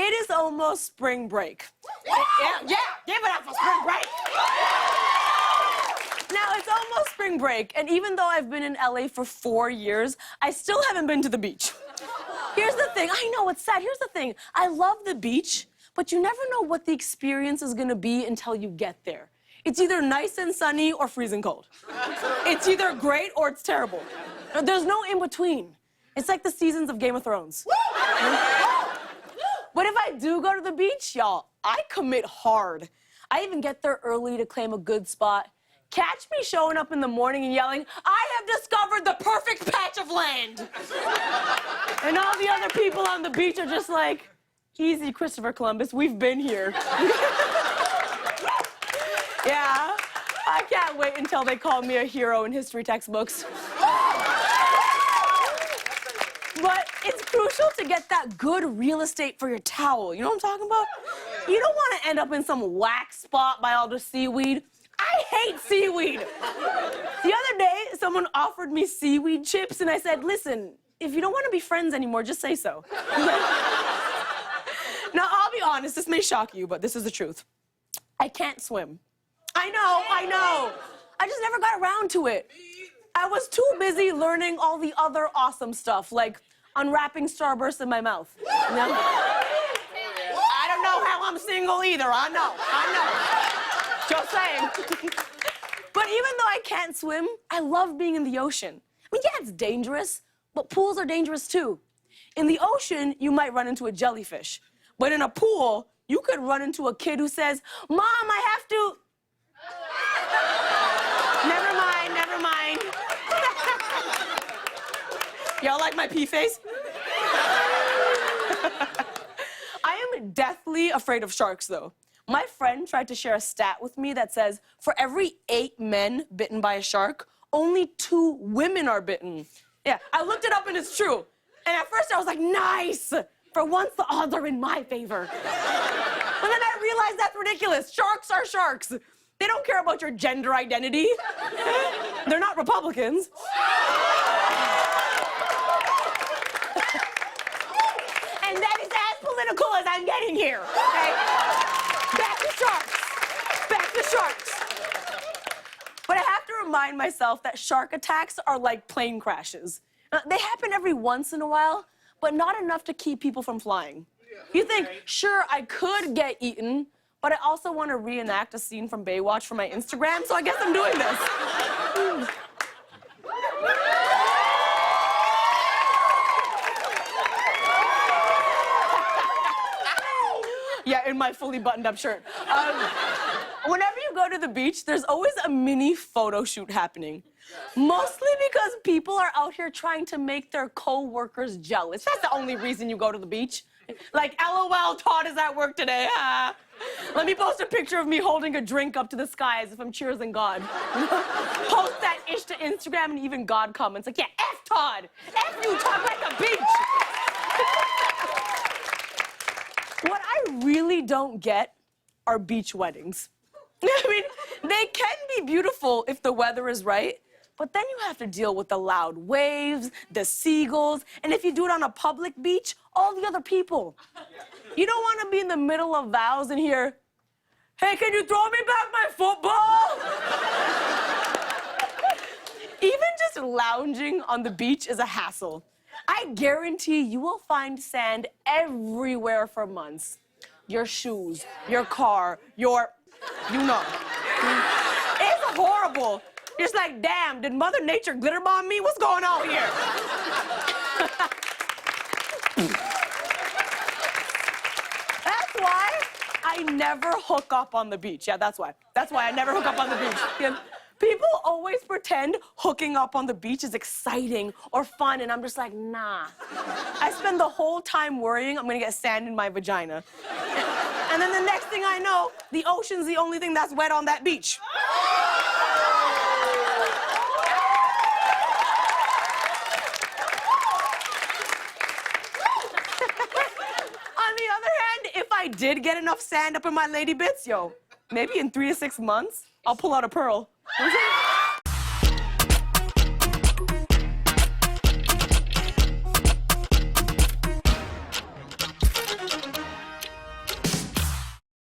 It is almost spring break. Yeah, give it up for spring break. Now, it's almost spring break, and even though I've been in LA for 4 years, I still haven't been to the beach. Here's the thing. I know, it's sad. Here's the thing. I love the beach, but you never know what the experience is gonna be until you get there. It's either nice and sunny or freezing cold. It's either great or it's terrible. There's no in between. It's like the seasons of Game of Thrones. But if I do go to the beach, y'all, I commit hard. I even get there early to claim a good spot. Catch me showing up in the morning and yelling, "I have discovered the perfect patch of land." And all the other people on the beach are just like, "Easy, Christopher Columbus, we've been here." Yeah, I can't wait until they call me a hero in history textbooks. But it's crucial to get that good real estate for your towel. You know what I'm talking about? You don't want to end up in some whack spot by all the seaweed. I hate seaweed. The other day, someone offered me seaweed chips, and I said, "Listen, if you don't want to be friends anymore, just say so." Now, I'll be honest, this may shock you, but this is the truth. I can't swim. I know. I just never got around to it. I was too busy learning all the other awesome stuff, like unwrapping Starburst in my mouth. You know? I don't know how I'm single either. I know. Just saying. But even though I can't swim, I love being in the ocean. I mean, yeah, it's dangerous, but pools are dangerous too. In the ocean, you might run into a jellyfish. But in a pool, you could run into a kid who says, "Mom, I have to..." Never mind. Y'all like my pee face? I am deathly afraid of sharks, though. My friend tried to share a stat with me that says, for every 8 men bitten by a shark, only 2 women are bitten. Yeah, I looked it up and it's true. And at first I was like, nice! For once, the odds are in my favor. But then I realized that's ridiculous. Sharks are sharks. They don't care about your gender identity. They're not Republicans. And that is as political as I'm getting here, okay? Back to sharks. But I have to remind myself that shark attacks are like plane crashes. They happen every once in a while, but not enough to keep people from flying. You think, sure, I could get eaten, but I also want to reenact a scene from Baywatch for my Instagram, so I guess I'm doing this. Yeah, in my fully buttoned up shirt. Whenever you go to the beach, there's always a mini photo shoot happening. Mostly because people are out here trying to make their co-workers jealous. That's the only reason you go to the beach. Like, LOL, Todd is at work today. Let me post a picture of me holding a drink up to the sky as if I'm cheersing God. Post that ish to Instagram and even God comments like, yeah, F Todd. F you, Todd, like a beach. What I really don't get are beach weddings. I mean, they can be beautiful if the weather is right, but then you have to deal with the loud waves, the seagulls, and if you do it on a public beach, all the other people. You don't want to be in the middle of vows and hear, "Hey, can you throw me back my football?" Even just lounging on the beach is a hassle. I guarantee you will find sand everywhere for months. Your shoes, your car, you know. It's horrible. It's like, damn, did Mother Nature glitter bomb me? What's going on here? That's why I never hook up on the beach. Yeah, that's why. That's why I never hook up on the beach. Yeah. People always pretend hooking up on the beach is exciting or fun, and I'm just like, nah. I spend the whole time worrying I'm gonna get sand in my vagina. And then the next thing I know, the ocean's the only thing that's wet on that beach. On the other hand, if I did get enough sand up in my lady bits, maybe in 3 to 6 months, I'll pull out a pearl.